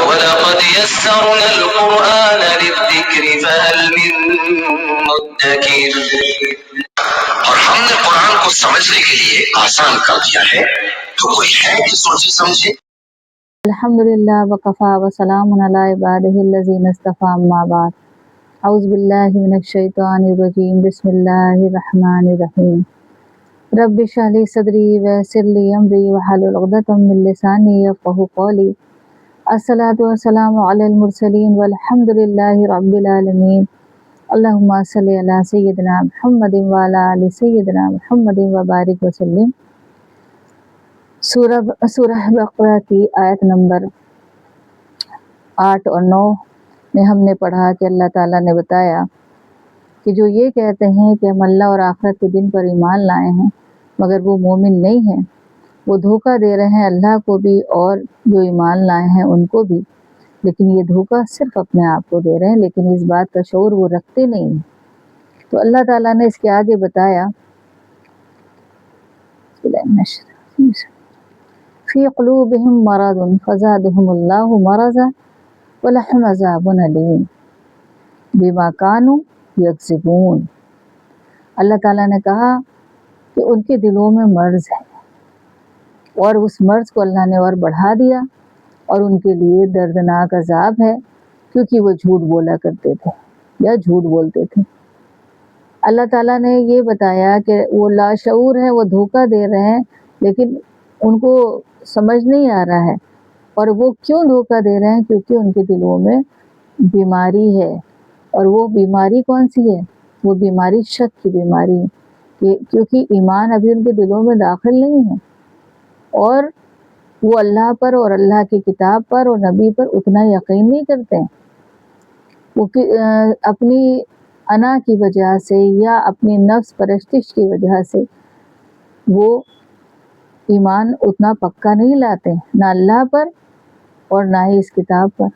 وَلَقَدْ يَسَّرْنَا الْقُرْآنَ لِلذِّكْرِ فَهَلْ مِن مُّدَّكِرٍ. اور ہم نے قرآن کو سمجھنے کے لیے آسان کر دیا ہے، تو کوئی ہے کہ سوچے سمجھے؟ الحمدللہ وکفا وسلام علی عبادہ الذین اصطفیٰ اما بعد. اعوذ باللہ من الشیطان الرجیم. بسم اللہ الرحمن الرحیم. رب اشرح لی صدری ویسر لی امری واحلل عقدۃ من لسانی یفقہوا قولی. الصلاۃ والسلام علی المرسلین والحمد للہ رب العالمین. اللہم صلی علی سیدنا محمد وعلی آل سیدنا محمد وبارک وسلم. سورہ بقرہ کی آیت نمبر 8 اور 9 میں ہم نے پڑھا کہ اللہ تعالیٰ نے بتایا کہ جو یہ کہتے ہیں کہ ہم اللہ اور آخرت کے دن پر ایمان لائے ہیں مگر وہ مومن نہیں ہیں، وہ دھوکہ دے رہے ہیں اللہ کو بھی اور جو ایمان لائے ہیں ان کو بھی، لیکن یہ دھوکہ صرف اپنے آپ کو دے رہے ہیں، لیکن اس بات کا شعور وہ رکھتے نہیں ہیں. تو اللہ تعالیٰ نے اس کے آگے بتایا فی قلوبہم مرض فزادہم اللہ مرضا ولہم عذاب علیم بما کانوا یکذبون. اللہ تعالیٰ نے کہا کہ ان کے دلوں میں مرض ہے اور اس مرض کو اللہ نے اور بڑھا دیا اور ان کے لیے دردناک عذاب ہے کیونکہ وہ جھوٹ بولا کرتے تھے یا جھوٹ بولتے تھے. اللہ تعالیٰ نے یہ بتایا کہ وہ لاشعور ہیں، وہ دھوکہ دے رہے ہیں لیکن ان کو سمجھ نہیں آ رہا ہے. اور وہ کیوں دھوکہ دے رہے ہیں؟ کیونکہ ان کے دلوں میں بیماری ہے. اور وہ بیماری کون سی ہے؟ وہ بیماری شک کی بیماری ہے کیونکہ ایمان ابھی ان کے دلوں میں داخل نہیں ہے اور وہ اللہ پر اور اللہ کی کتاب پر اور نبی پر اتنا یقین نہیں کرتے ہیں. وہ اپنی انا کی وجہ سے یا اپنی نفس پرستش کی وجہ سے وہ ایمان اتنا پکا نہیں لاتے، نہ اللہ پر اور نہ ہی اس کتاب پر.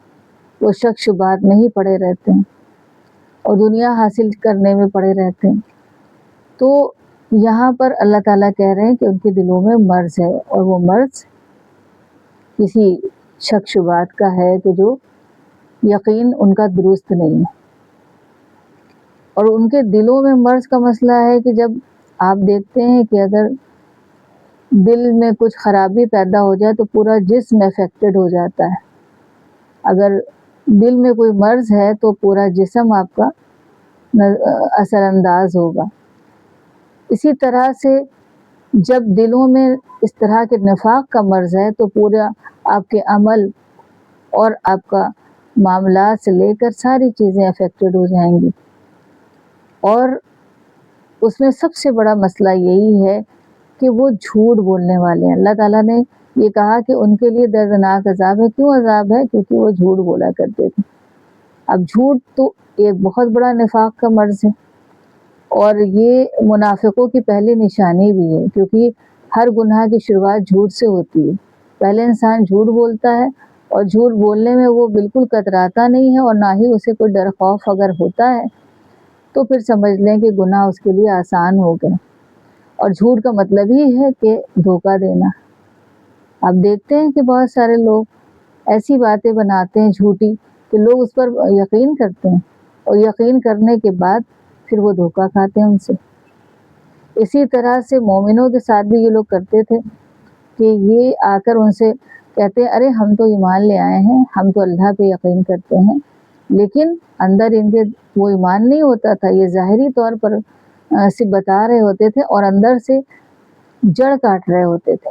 وہ شک شبہات میں ہی پڑے رہتے ہیں اور دنیا حاصل کرنے میں پڑے رہتے ہیں. تو یہاں پر اللہ تعالیٰ کہہ رہے ہیں کہ ان کے دلوں میں مرض ہے اور وہ مرض کسی شک شبہات کا ہے کہ جو یقین ان کا درست نہیں ہے. اور ان کے دلوں میں مرض کا مسئلہ ہے کہ جب آپ دیکھتے ہیں کہ اگر دل میں کچھ خرابی پیدا ہو جائے تو پورا جسم افیکٹڈ ہو جاتا ہے. اگر دل میں کوئی مرض ہے تو پورا جسم آپ کا اثر انداز ہوگا. اسی طرح سے جب دلوں میں اس طرح کے نفاق کا مرض ہے تو پورا آپ کے عمل اور آپ کا معاملات سے لے کر ساری چیزیں افیکٹڈ ہو جائیں گی. اور اس میں سب سے بڑا مسئلہ یہی ہے کہ وہ جھوٹ بولنے والے ہیں. اللہ تعالیٰ نے یہ کہا کہ ان کے لیے دردناک عذاب ہے. کیوں عذاب ہے؟ کیونکہ وہ جھوٹ بولا کرتے تھے. اب جھوٹ تو ایک بہت بڑا نفاق کا مرض ہے اور یہ منافقوں کی پہلی نشانی بھی ہے کیونکہ ہر گناہ کی شروعات جھوٹ سے ہوتی ہے. پہلے انسان جھوٹ بولتا ہے اور جھوٹ بولنے میں وہ بالکل کتراتا نہیں ہے اور نہ ہی اسے کوئی ڈر خوف اگر ہوتا ہے تو پھر سمجھ لیں کہ گناہ اس کے لیے آسان ہو گئے. اور جھوٹ کا مطلب ہی ہے کہ دھوکہ دینا. آپ دیکھتے ہیں کہ بہت سارے لوگ ایسی باتیں بناتے ہیں جھوٹی کہ لوگ اس پر یقین کرتے ہیں اور یقین کرنے کے بعد پھر وہ دھوکہ کھاتے ہیں ان سے. اسی طرح سے مومنوں کے ساتھ بھی یہ لوگ کرتے تھے کہ یہ آ کر ان سے کہتے ہیں ارے ہم تو ایمان لے آئے ہیں، ہم تو اللہ پہ یقین کرتے ہیں، لیکن اندر ان کے وہ ایمان نہیں ہوتا تھا. یہ ظاہری طور پر صرف بتا رہے ہوتے تھے اور اندر سے جڑ کاٹ رہے ہوتے تھے.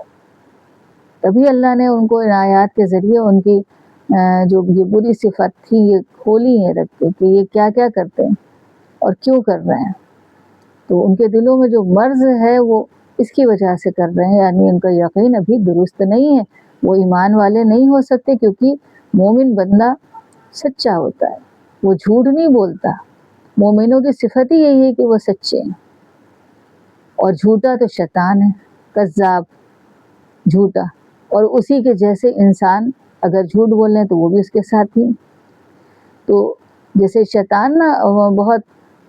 تبھی اللہ نے ان کو ان آیات کے ذریعے ان کی جو یہ بری صفت تھی یہ کھولی ہے رکھ کے کہ یہ کیا کیا کرتے ہیں اور کیوں کر رہے ہیں. تو ان کے دلوں میں جو مرض ہے وہ اس کی وجہ سے کر رہے ہیں، یعنی ان کا یقین ابھی درست نہیں ہے. وہ ایمان والے نہیں ہو سکتے کیونکہ مومن بندہ سچا ہوتا ہے، وہ جھوٹ نہیں بولتا. مومنوں کی صفت ہی یہی ہے کہ وہ سچے ہیں. اور جھوٹا تو شیطان ہے، کذاب، جھوٹا. اور اسی کے جیسے انسان اگر جھوٹ بولیں تو وہ بھی اس کے ساتھ ہی. تو جیسے شیطان نا بہت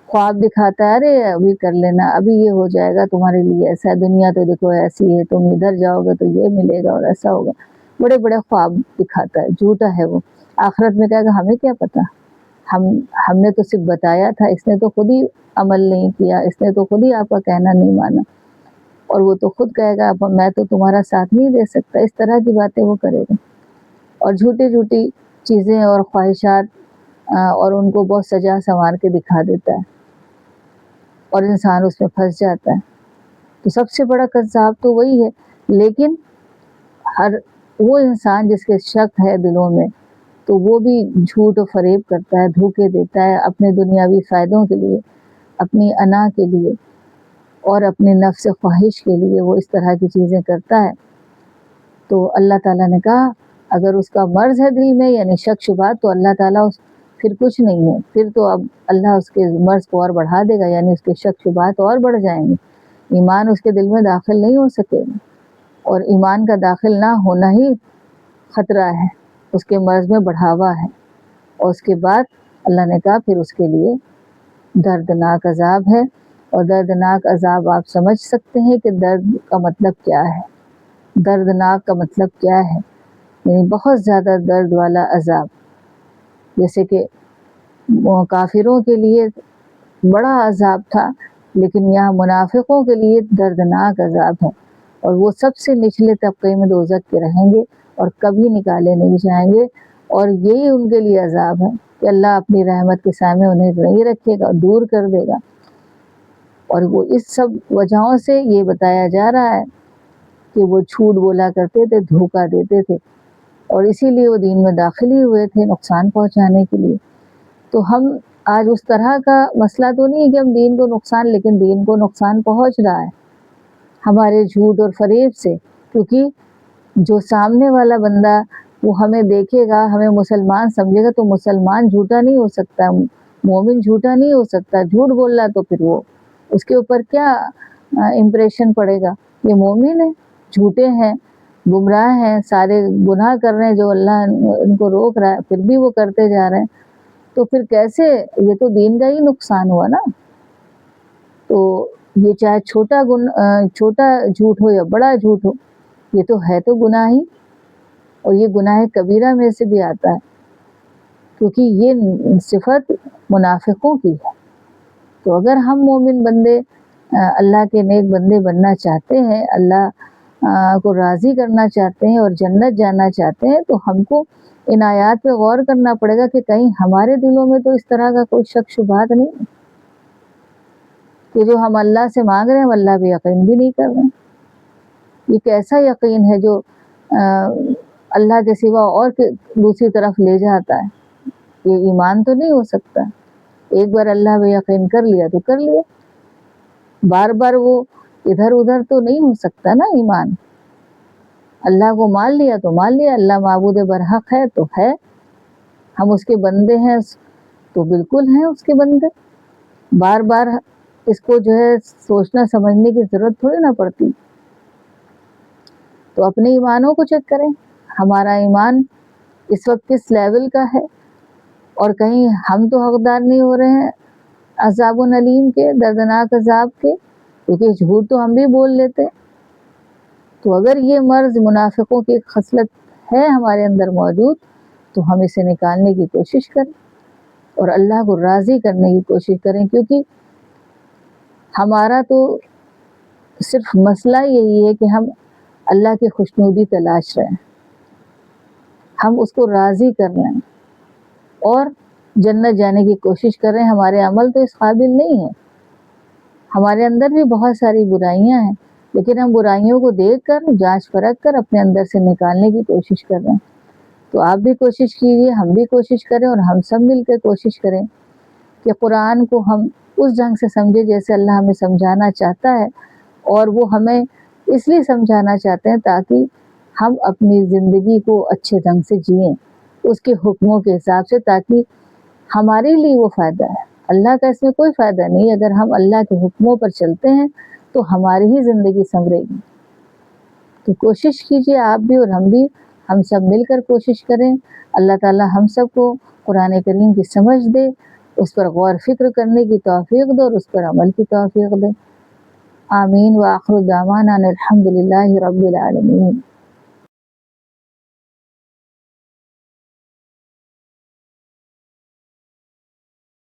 خواب دکھاتا ہے، ارے ابھی کر لینا، ابھی یہ ہو جائے گا تمہارے لیے، ایسا ہے، دنیا تو دیکھو ایسی ہے، تم ادھر جاؤ گے تو یہ ملے گا اور ایسا ہوگا. بڑے بڑے خواب دکھاتا ہے، جھوٹا ہے وہ. آخرت میں کہے گا ہمیں کیا پتا، ہم نے تو صرف بتایا تھا، اس نے تو خود ہی عمل نہیں کیا، اس نے تو خود ہی آپ کا کہنا نہیں مانا، اور وہ تو خود کہے گا اب میں تو تمہارا ساتھ نہیں دے سکتا. اس طرح کی باتیں وہ کرے گا، اور جھوٹی جھوٹی چیزیں اور خواہشات اور ان کو بہت سجا سنوار کے دکھا دیتا ہے، اور انسان اس میں پھنس جاتا ہے. تو سب سے بڑا کذاب تو وہی ہے. لیکن ہر وہ انسان جس کے شک ہے دلوں میں، تو وہ بھی جھوٹ و فریب کرتا ہے، دھوکے دیتا ہے اپنے دنیاوی فائدوں کے لیے، اپنی انا کے لیے اور اپنے نفس خواہش کے لیے وہ اس طرح کی چیزیں کرتا ہے. تو اللہ تعالیٰ نے کہا اگر اس کا مرض ہے دل میں یعنی شک شبہات، تو اللہ تعالیٰ پھر کچھ نہیں ہے، پھر تو اب اللہ اس کے مرض کو اور بڑھا دے گا، یعنی اس کے شک شبہات اور بڑھ جائیں گے، ایمان اس کے دل میں داخل نہیں ہو سکے گا، اور ایمان کا داخل نہ ہونا ہی خطرہ ہے، اس کے مرض میں بڑھاوا ہے. اور اس کے بعد اللہ نے کہا پھر اس کے لیے دردناک عذاب ہے. اور دردناک عذاب آپ سمجھ سکتے ہیں کہ درد کا مطلب کیا ہے، دردناک کا مطلب کیا ہے، یعنی بہت زیادہ درد والا عذاب. جیسے کہ کافروں کے لیے بڑا عذاب تھا، لیکن یہاں منافقوں کے لیے دردناک عذاب ہے، اور وہ سب سے نچلے طبقے میں دوزخ کے رہیں گے اور کبھی نکالے نہیں جائیں گے. اور یہی ان کے لیے عذاب ہے کہ اللہ اپنی رحمت کے سامنے انہیں نہیں رکھے گا، دور کر دے گا. اور وہ اس سب وجہوں سے یہ بتایا جا رہا ہے کہ وہ جھوٹ بولا کرتے تھے، دھوکہ دیتے تھے، اور اسی لیے وہ دین میں داخل ہی ہوئے تھے نقصان پہنچانے کے لیے. تو ہم آج اس طرح کا مسئلہ تو نہیں ہے کہ ہم دین کو نقصان، لیکن دین کو نقصان پہنچ رہا ہے ہمارے جھوٹ اور فریب سے، کیونکہ جو سامنے والا بندہ وہ ہمیں دیکھے گا، ہمیں مسلمان سمجھے گا، تو مسلمان جھوٹا نہیں ہو سکتا، مومن جھوٹا نہیں ہو سکتا. جھوٹ بول رہا تو پھر وہ اس کے اوپر کیا امپریشن پڑے گا، یہ مومن ہے، جھوٹے ہیں، گمراہ ہیں، سارے گناہ کر رہے ہیں جو اللہ ان کو روک رہا ہے، پھر بھی وہ کرتے جا رہے ہیں. تو پھر کیسے، یہ تو دین کا ہی نقصان ہوا نا. تو یہ چاہے چھوٹا جھوٹ ہو یا بڑا جھوٹ ہو، یہ تو ہے تو گناہ ہی، اور یہ گناہ کبیرہ میں سے بھی آتا ہے، کیونکہ یہ صفت منافقوں کی ہے. تو اگر ہم مومن بندے اللہ کے نیک بندے بننا چاہتے ہیں، اللہ کو راضی کرنا چاہتے ہیں اور جنت جانا چاہتے ہیں، تو ہم کو ان آیات پہ غور کرنا پڑے گا کہ کہیں ہمارے دلوں میں تو اس طرح کا کوئی شک شبہات نہیں کہ جو ہم اللہ سے مانگ رہے ہیں اللہ بھی یقین بھی نہیں کر رہے ہیں. یہ کیسا یقین ہے جو اللہ کے سوا اور دوسری طرف لے جاتا ہے؟ یہ ایمان تو نہیں ہو سکتا. ایک بار اللہ پہ یقین کر لیا تو کر لیا، بار بار وہ ادھر ادھر تو نہیں ہو سکتا نا ایمان. اللہ کو مان لیا تو مان لیا، اللہ معبود برحق ہے تو ہے، ہم اس کے بندے ہیں تو بالکل ہیں اس کے بندے. بار بار اس کو جو ہے سوچنا سمجھنے کی ضرورت تھوڑی نہ پڑتی. تو اپنے ایمانوں کو چیک کریں، ہمارا ایمان اس وقت کس لیول کا ہے، اور کہیں ہم تو حقدار نہیں ہو رہے ہیں عذاب الیم کے، دردناک عذاب کے، کیونکہ جھوٹ تو ہم بھی بول لیتے. تو اگر یہ مرض منافقوں کی خصلت ہے ہمارے اندر موجود، تو ہم اسے نکالنے کی کوشش کریں اور اللہ کو راضی کرنے کی کوشش کریں. کیونکہ ہمارا تو صرف مسئلہ یہی ہے کہ ہم اللہ کی خوشنودی تلاش رہے ہیں، ہم اس کو راضی کر رہے ہیں اور جنت جانے کی کوشش کر رہے ہیں. ہمارے عمل تو اس قابل نہیں ہے، ہمارے اندر بھی بہت ساری برائیاں ہیں، لیکن ہم برائیوں کو دیکھ کر جانچ پرکھ کر اپنے اندر سے نکالنے کی کوشش کر رہے ہیں. تو آپ بھی کوشش کیجیے، ہم بھی کوشش کریں، اور ہم سب مل کے کوشش کریں کہ قرآن کو ہم اس ڈھنگ سے سمجھیں جیسے اللہ ہمیں سمجھانا چاہتا ہے. اور وہ ہمیں اس لیے سمجھانا چاہتے ہیں تاکہ ہم اپنی زندگی کو اچھے ڈھنگ سے جئیں اس کے حکموں کے حساب سے، تاکہ ہمارے لیے وہ فائدہ ہے. اللہ کا اس میں کوئی فائدہ نہیں. اگر ہم اللہ کے حکموں پر چلتے ہیں تو ہماری ہی زندگی سنورے گی. تو کوشش کیجیے آپ بھی اور ہم بھی، ہم سب مل کر کوشش کریں. اللہ تعالی ہم سب کو قرآن کریم کی سمجھ دے، اس پر غور فکر کرنے کی توفیق دے اور اس پر عمل کی توفیق دے. آمین. وآخر دعوانا الحمد للہ رب العالمین.